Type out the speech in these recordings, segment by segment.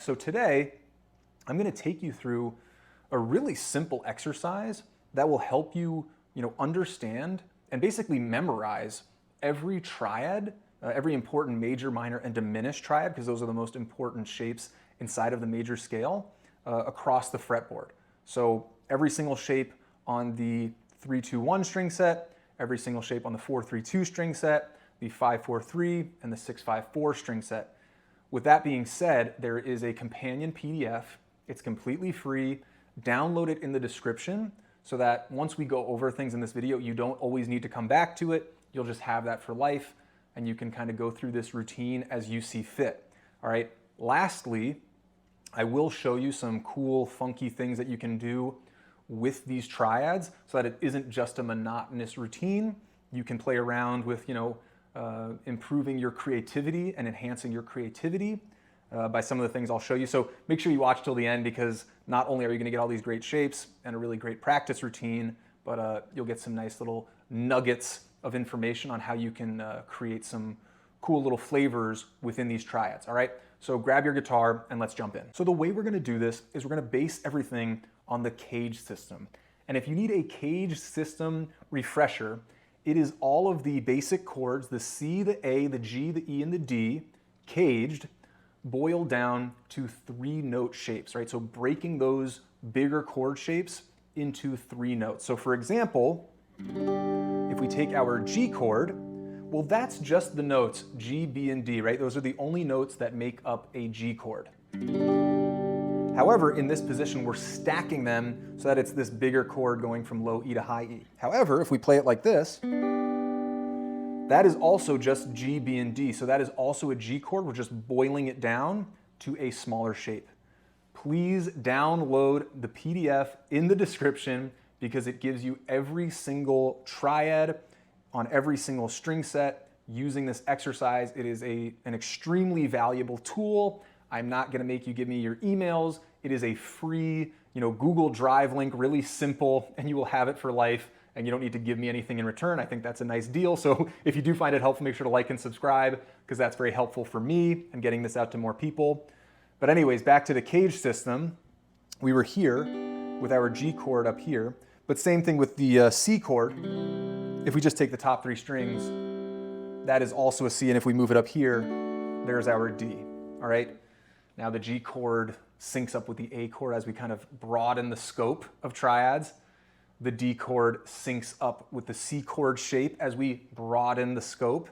So today, I'm going to take you through a really simple exercise that will help you, understand and basically memorize every triad, every important major, minor, and diminished triad, because those are the most important shapes inside of the major scale across the fretboard. So every single shape on the 3-2-1 string set, every single shape on the 4-3-2 string set, the 5-4-3, and the 6-5-4 string set. With that being said, there is a companion PDF. It's completely free. Download it in the description so that once we go over things in this video, you don't always need to come back to it. You'll just have that for life, and you can kind of go through this routine as you see fit. All right. Lastly, I will show you some cool, funky things that you can do with these triads so that it isn't just a monotonous routine. You can play around with, improving your creativity and enhancing your creativity by some of the things I'll show you. So make sure you watch till the end, because not only are you going to get all these great shapes and a really great practice routine, but you'll get some nice little nuggets of information on how you can create some cool little flavors within these triads. All right, so grab your guitar and let's jump in. So the way we're going to do this is we're going to base everything on the cage system. And if you need a cage system refresher, it is all of the basic chords, the C, the A, the G, the E, and the D, caged, boiled down to 3-note shapes, right? So breaking those bigger chord shapes into 3 notes. So for example, if we take our G chord, well, that's just the notes G, B, and D, right? Those are the only notes that make up a G chord. However, in this position, we're stacking them so that it's this bigger chord going from low E to high E. However, if we play it like this, that is also just G, B, and D. So that is also a G chord. We're just boiling it down to a smaller shape. Please download the PDF in the description, because it gives you every single triad on every single string set using this exercise. It is an extremely valuable tool. I'm not going to make you give me your emails. It is a free, Google Drive link, really simple, and you will have it for life, and you don't need to give me anything in return. I think that's a nice deal. So if you do find it helpful, make sure to like and subscribe, because that's very helpful for me and getting this out to more people. But anyways, back to the cage system. We were here with our G chord up here, but same thing with the C chord. If we just take the top 3 strings, that is also a C, and if we move it up here, there's our D, all right? Now the G chord syncs up with the A chord as we kind of broaden the scope of triads. The D chord syncs up with the C chord shape as we broaden the scope.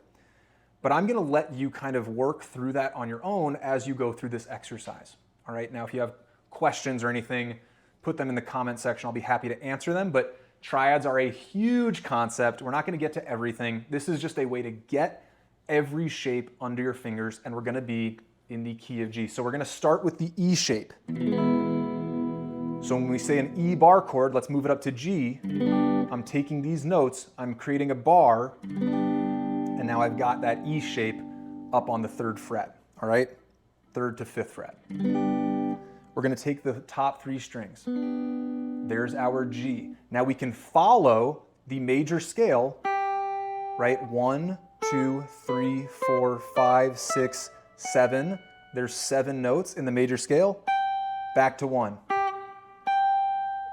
But I'm going to let you kind of work through that on your own as you go through this exercise. All right, now if you have questions or anything, put them in the comment section. I'll be happy to answer them. But triads are a huge concept. We're not going to get to everything. This is just a way to get every shape under your fingers, and we're going to be in the key of G. So we're going to start with the E shape. So when we say an E bar chord, let's move it up to G. I'm taking these notes, I'm creating a bar, and now I've got that E shape up on the 3rd fret, all right? 3rd to 5th fret. We're going to take the top 3 strings. There's our G. Now we can follow the major scale, right? 1, 2, 3, 4, 5, 6, 7. There's 7 notes in the major scale. Back to 1.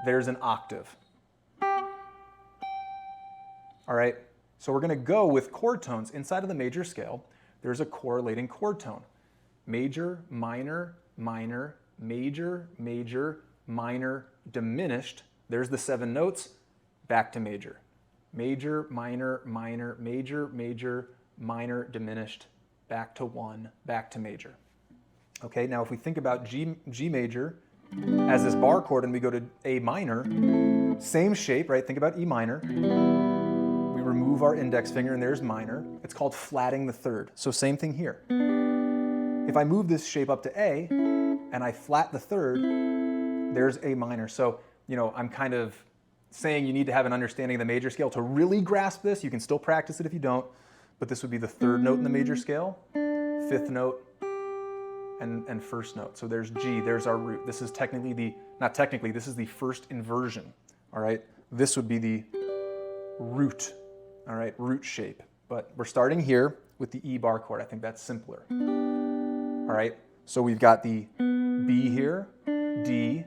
There's an octave. All right, so we're going to go with chord tones inside of the major scale. There's a correlating chord tone. Major, minor, minor, major, major, minor, diminished. There's the 7 notes. Back to major. Major, minor, minor, major, major, minor, diminished. Back to 1, back to major. Okay, now if we think about G major as this bar chord and we go to A minor, same shape, right? Think about E minor. We remove our index finger and there's minor. It's called flatting the 3rd. So same thing here. If I move this shape up to A and I flat the 3rd, there's A minor. So, I'm kind of saying you need to have an understanding of the major scale to really grasp this. You can still practice it if you don't, but this would be the 3rd note in the major scale, 5th note, and 1st note. So there's G, there's our root. This is this is the 1st inversion, all right? This would be the root, all right, root shape. But we're starting here with the E bar chord. I think that's simpler. All right, so we've got the B here, D,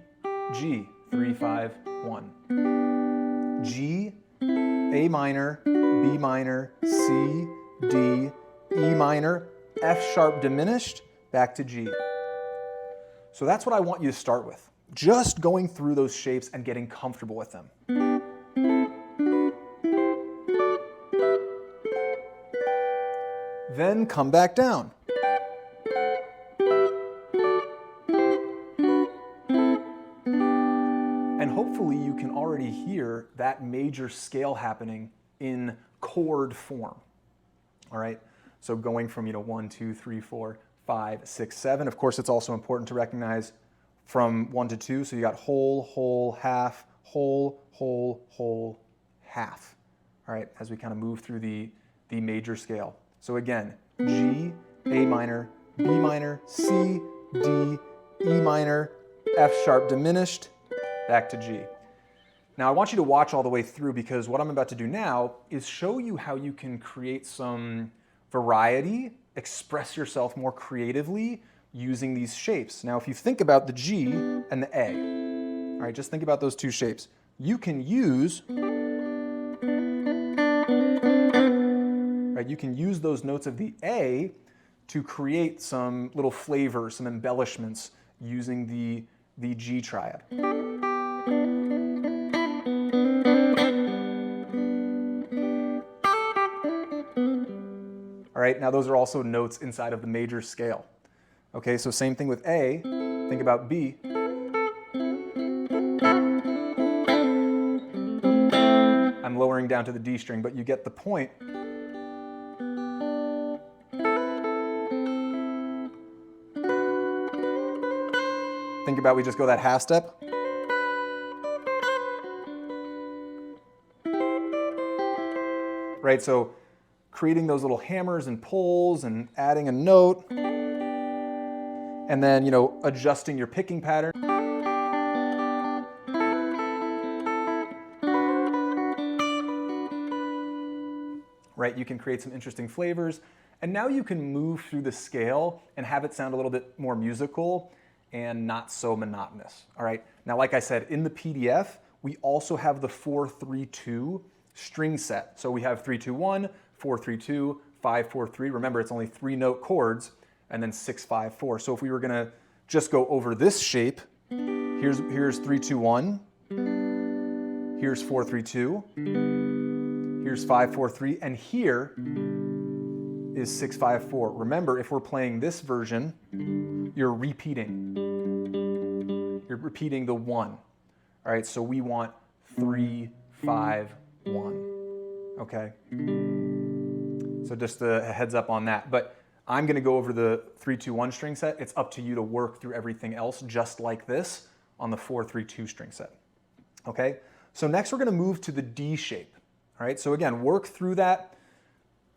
G, 3, 5, 1. G, A minor, B minor, C, D, E minor, F sharp diminished, back to G. So that's what I want you to start with. Just going through those shapes and getting comfortable with them. Then come back down. And hopefully you can already hear that major scale happening in chord form. All right, so going from 1, 2, 3, 4, 5, 6, 7. Of course, it's also important to recognize from 1 to 2. So you got whole, whole, half, whole, whole, whole, half. All right, as we kind of move through the major scale. So again, G, A minor, B minor, C, D, E minor, F sharp diminished, back to G. Now I want you to watch all the way through because what I'm about to do now is show you how you can create some variety, express yourself more creatively using these shapes. Now if you think about the G and the A, all right, just think about those two shapes. You can use you can use those notes of the A to create some little flavor, some embellishments using the G triad. All right, now those are also notes inside of the major scale. Okay, so same thing with A, think about B. I'm lowering down to the D string, but you get the point. Think about we just go that half step. Right, so creating those little hammers and pulls and adding a note. And then, adjusting your picking pattern. Right, you can create some interesting flavors. And now you can move through the scale and have it sound a little bit more musical and not so monotonous, all right? Now, like I said, in the PDF, we also have the 4-3-2 string set. So we have 3-2-1, 4-3-2, 5-4-3. Remember, it's only 3-note chords, and then 6-5-4. So if we were gonna just go over this shape, here's 3-2-1, here's 4-3-2, here's 5-4-3, and here is 6-5-4. Remember, if we're playing this version, you're repeating. You're repeating the 1. All right, so we want 3-5-1. Okay? So just a heads up on that. But I'm going to go over the 3-2-1 string set. It's up to you to work through everything else just like this on the 4-3-2 string set. Okay? So next we're going to move to the D shape. All right? So again, work through that.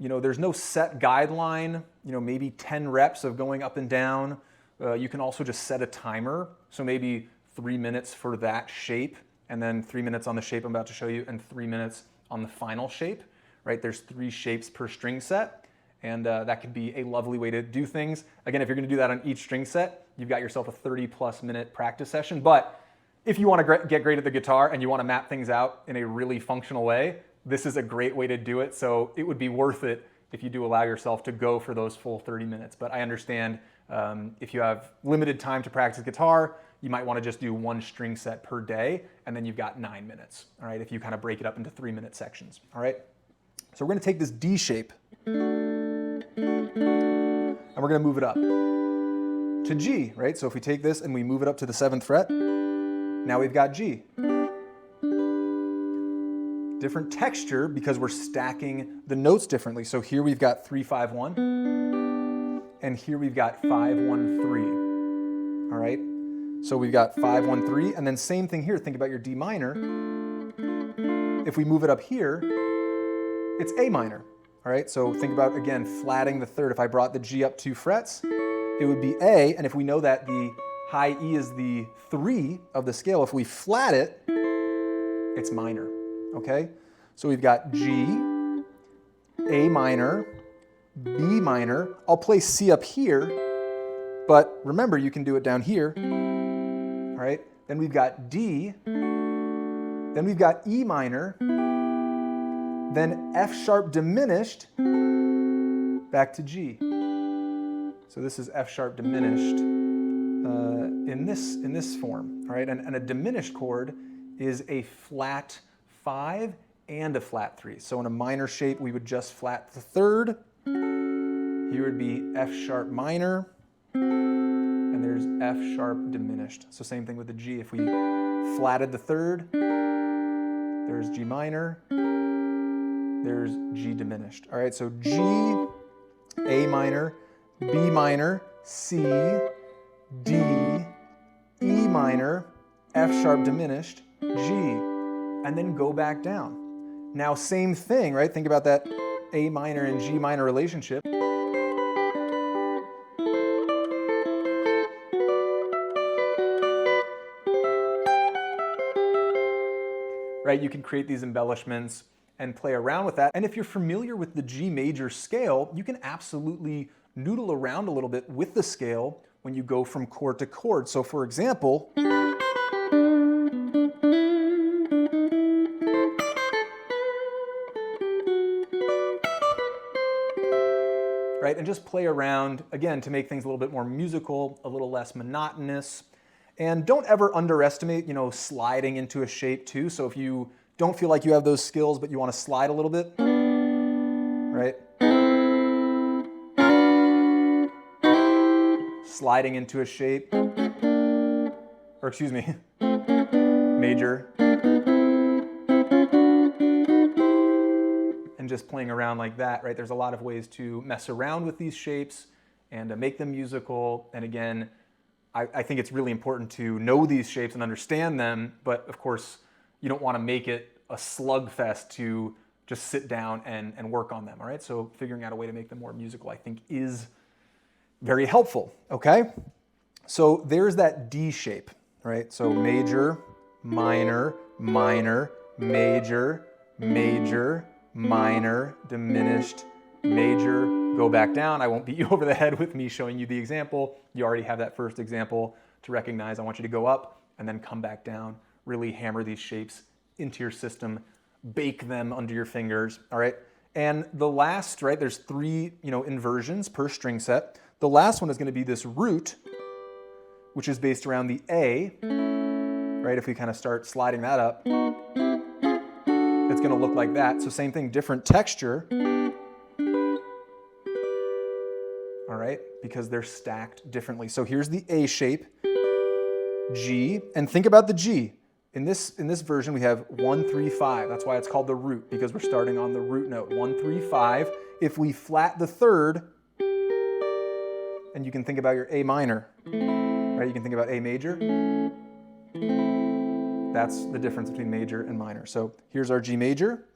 There's no set guideline, maybe 10 reps of going up and down. You can also just set a timer. So maybe 3 minutes for that shape, and then 3 minutes on the shape I'm about to show you, and 3 minutes on the final shape, right? There's 3 shapes per string set, and that could be a lovely way to do things. Again, if you're gonna do that on each string set, you've got yourself a 30+ minute practice session. But if you wanna get great at the guitar and you wanna map things out in a really functional way, this is a great way to do it. So it would be worth it if you do allow yourself to go for those full 30 minutes. But I understand if you have limited time to practice guitar, you might want to just do 1 string set per day, and then you've got 9 minutes, all right, if you kind of break it up into 3-minute sections, all right? So we're going to take this D shape, and we're going to move it up to G, right? So if we take this and we move it up to the 7th fret, now we've got G. Different texture because we're stacking the notes differently. So here we've got 3-5-1, and here we've got 5-1-3, all right? So we've got 5-1-3, and then same thing here. Think about your D minor. If we move it up here, it's A minor, all right? So think about, again, flatting the 3rd. If I brought the G up 2 frets, it would be A, and if we know that the high E is the 3 of the scale, if we flat it, it's minor, okay? So we've got G, A minor, B minor. I'll play C up here, But remember, you can do it down here. All right, then we've got D, then we've got E minor, then F sharp diminished, back to G. So this is F sharp diminished in this form, all right? And a diminished chord is a flat 5 and a flat 3. So in a minor shape, we would just flat the third. Here would be F sharp minor, and there's F sharp diminished. So same thing with the G. If we flatted the third, there's G minor, there's G diminished. All right, so G, A minor, B minor, C, D, E minor, F sharp diminished, G, and then go back down. Now same thing, right? Think about that A minor and G minor relationship. Right, you can create these embellishments and play around with that. And if you're familiar with the G major scale, you can absolutely noodle around a little bit with the scale when you go from chord to chord. So for example, right, and just play around, again, to make things a little bit more musical, a little less monotonous. And don't ever underestimate, sliding into a shape too. So if you don't feel like you have those skills, but you want to slide a little bit, right? Sliding into a shape, or excuse me, major. And just playing around like that, right? There's a lot of ways to mess around with these shapes and to make them musical. And again, I think it's really important to know these shapes and understand them, but of course, you don't want to make it a slugfest to just sit down and work on them, all right? So figuring out a way to make them more musical, I think, is very helpful, okay? So there's that D shape, right? So major, minor, minor, major, major, minor, diminished, major, go back down. I won't beat you over the head with me showing you the example. You already have that first example to recognize. I want you to go up and then come back down. Really hammer these shapes into your system, bake them under your fingers, all right? And the last, right, there's 3, inversions per string set. The last one is going to be this root, which is based around the A, right? If we kind of start sliding that up, it's going to look like that. So same thing, different texture. All right, because they're stacked differently. So here's the A shape, G, and think about the G. In this version, we have 1, 3, 5. That's why it's called the root, because we're starting on the root note. 1, 3, 5. If we flat the third, and you can think about your A minor, right? You can think about A major. That's the difference between major and minor. So here's our G major.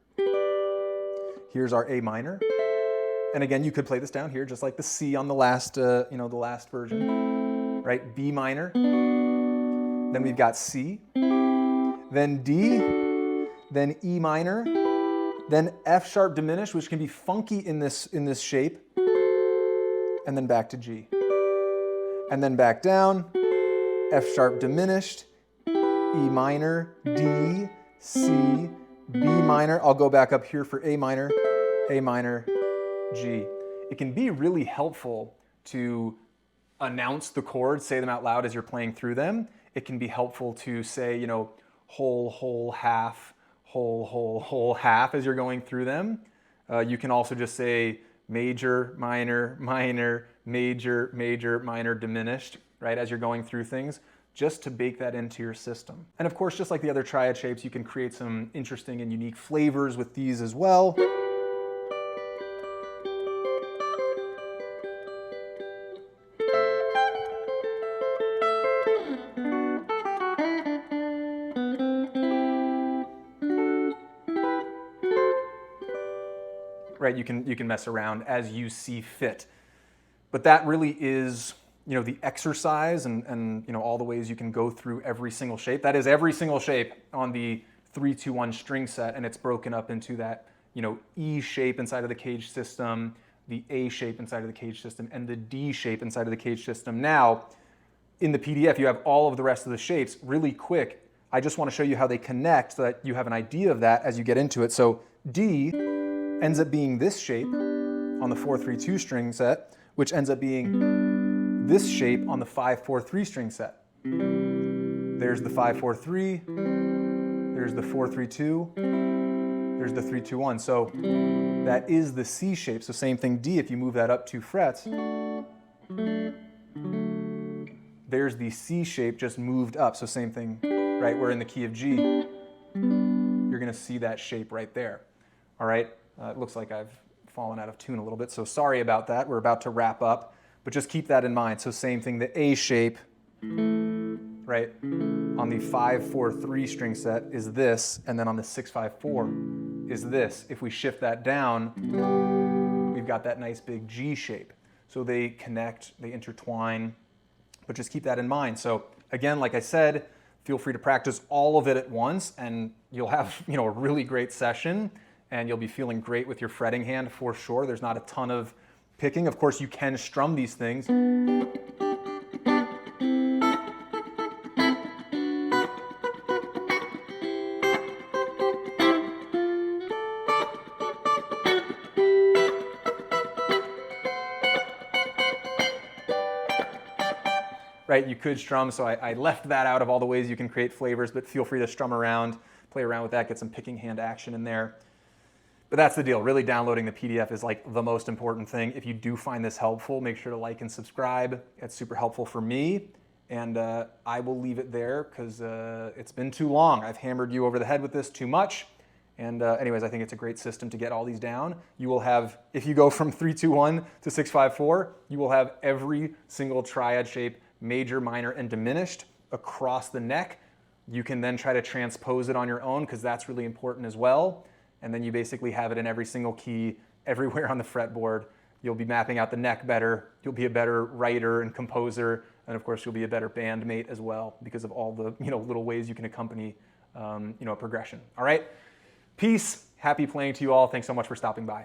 Here's our A minor. And again, you could play this down here, just like the C on the last, the last version, right? B minor. Then we've got C. Then D. Then E minor. Then F sharp diminished, which can be funky in this shape. And then back to G. And then back down. F sharp diminished. E minor. D. C. B minor. I'll go back up here for A minor. A minor. G. It can be really helpful to announce the chords, say them out loud as you're playing through them. It can be helpful to say, whole, whole, half, whole, whole, whole, half as you're going through them. You can also just say major, minor, minor, major, major, minor, diminished, right, as you're going through things, just to bake that into your system. And of course, just like the other triad shapes, you can create some interesting and unique flavors with these as well. Right, you can mess around as you see fit. But that really is, the exercise and all the ways you can go through every single shape. That is every single shape on the 3-2-1 string set, and it's broken up into that, E shape inside of the cage system, the A shape inside of the cage system, and the D shape inside of the cage system. Now, in the PDF, you have all of the rest of the shapes. Really quick, I just want to show you how they connect so that you have an idea of that as you get into it. So D ends up being this shape on the 4-3-2 string set, which ends up being this shape on the 5-4-3 string set. There's the 5-4-3, there's the 4-3-2, there's the 3-2-1. So that is the C shape. So same thing, D, if you move that up 2 frets, there's the C shape just moved up. So same thing, right? We're in the key of G. You're going to see that shape right there. All right? It looks like I've fallen out of tune a little bit, so sorry about that. We're about to wrap up, but just keep that in mind. So same thing, the A shape, right, on the 5-4-3 string set is this, and then on the 6-5-4 is this. If we shift that down, we've got that nice big G shape. So they connect, they intertwine, but just keep that in mind. So again, like I said, feel free to practice all of it at once, and you'll have, a really great session, and you'll be feeling great with your fretting hand for sure. There's not a ton of picking. Of course, you can strum these things. Right, you could strum, so I left that out of all the ways you can create flavors, but feel free to strum around, play around with that, get some picking hand action in there. But that's the deal. Really downloading the PDF is like the most important thing. If you do find this helpful, make sure to like and subscribe. It's super helpful for me. And I will leave it there because it's been too long. I've hammered you over the head with this too much. And anyways, I think it's a great system to get all these down. You will have, if you go from 3-2-1 to 6-5-4, you will have every single triad shape, major, minor, and diminished across the neck. You can then try to transpose it on your own because that's really important as well. And then you basically have it in every single key, everywhere on the fretboard. You'll be mapping out the neck better. You'll be a better writer and composer. And of course, you'll be a better bandmate as well because of all the little ways you can accompany a progression. All right? Peace. Happy playing to you all. Thanks so much for stopping by.